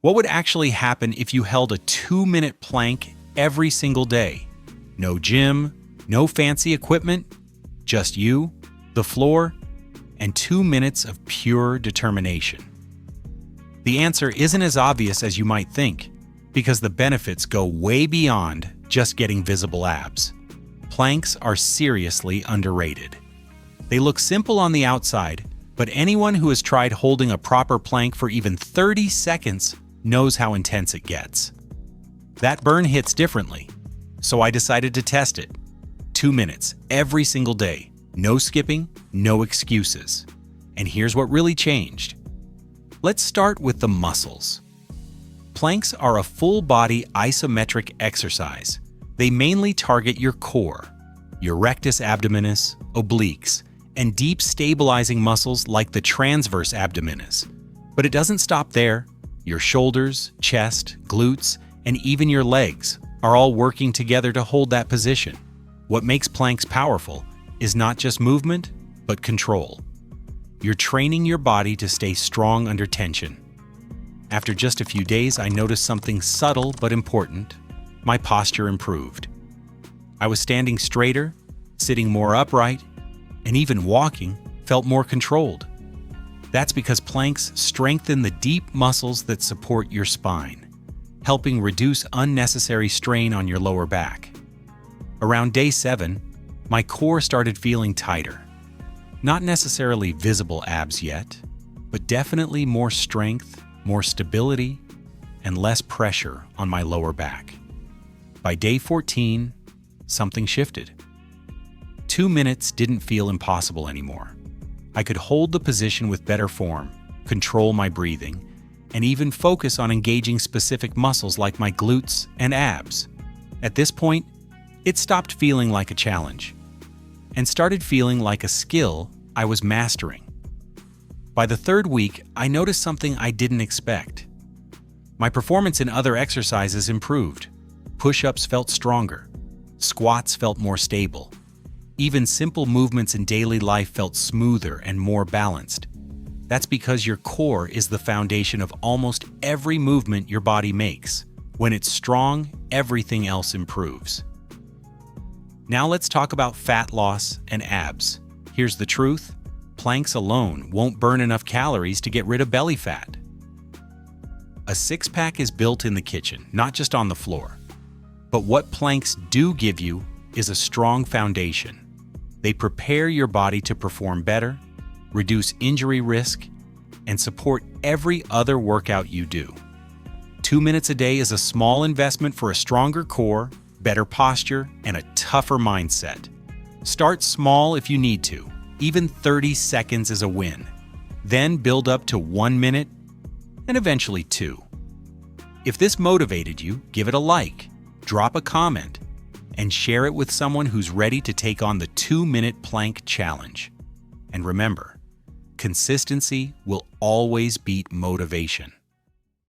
What would actually happen if you held a 2-minute plank every single day? No gym, no fancy equipment, just you, the floor, and 2 minutes of pure determination. The answer isn't as obvious as you might think, because the benefits go way beyond just getting visible abs. Planks are seriously underrated. They look simple on the outside, but anyone who has tried holding a proper plank for even 30 seconds knows how intense it gets. That burn hits differently, so I decided to test it. 2 minutes every single day, no skipping, no excuses. And here's what really changed. Let's start with the muscles. Planks are a full-body isometric exercise. They mainly target your core, your rectus abdominis, obliques, and deep stabilizing muscles like the transverse abdominis. But it doesn't stop there. Your shoulders, chest, glutes, and even your legs are all working together to hold that position. What makes planks powerful is not just movement, but control. You're training your body to stay strong under tension. After just a few days, I noticed something subtle but important. My posture improved. I was standing straighter, sitting more upright, and even walking felt more controlled. That's because planks strengthen the deep muscles that support your spine, helping reduce unnecessary strain on your lower back. Around day 7, my core started feeling tighter. Not necessarily visible abs yet, but definitely more strength, more stability, and less pressure on my lower back. By day 14, something shifted. 2 minutes didn't feel impossible anymore. I could hold the position with better form, control my breathing, and even focus on engaging specific muscles like my glutes and abs. At this point, it stopped feeling like a challenge and started feeling like a skill I was mastering. By the 3rd week, I noticed something I didn't expect. My performance in other exercises improved. Push-ups felt stronger. Squats felt more stable. Even simple movements in daily life felt smoother and more balanced. That's because your core is the foundation of almost every movement your body makes. When it's strong, everything else improves. Now let's talk about fat loss and abs. Here's the truth: planks alone won't burn enough calories to get rid of belly fat. A six-pack is built in the kitchen, not just on the floor. But what planks do give you is a strong foundation. They prepare your body to perform better, reduce injury risk, and support every other workout you do. 2 minutes a day is a small investment for a stronger core, better posture, and a tougher mindset. Start small if you need to. Even 30 seconds is a win. Then build up to 1 minute and eventually 2. If this motivated you, give it a like, drop a comment, and share it with someone who's ready to take on the 2-minute plank challenge. And remember, consistency will always beat motivation.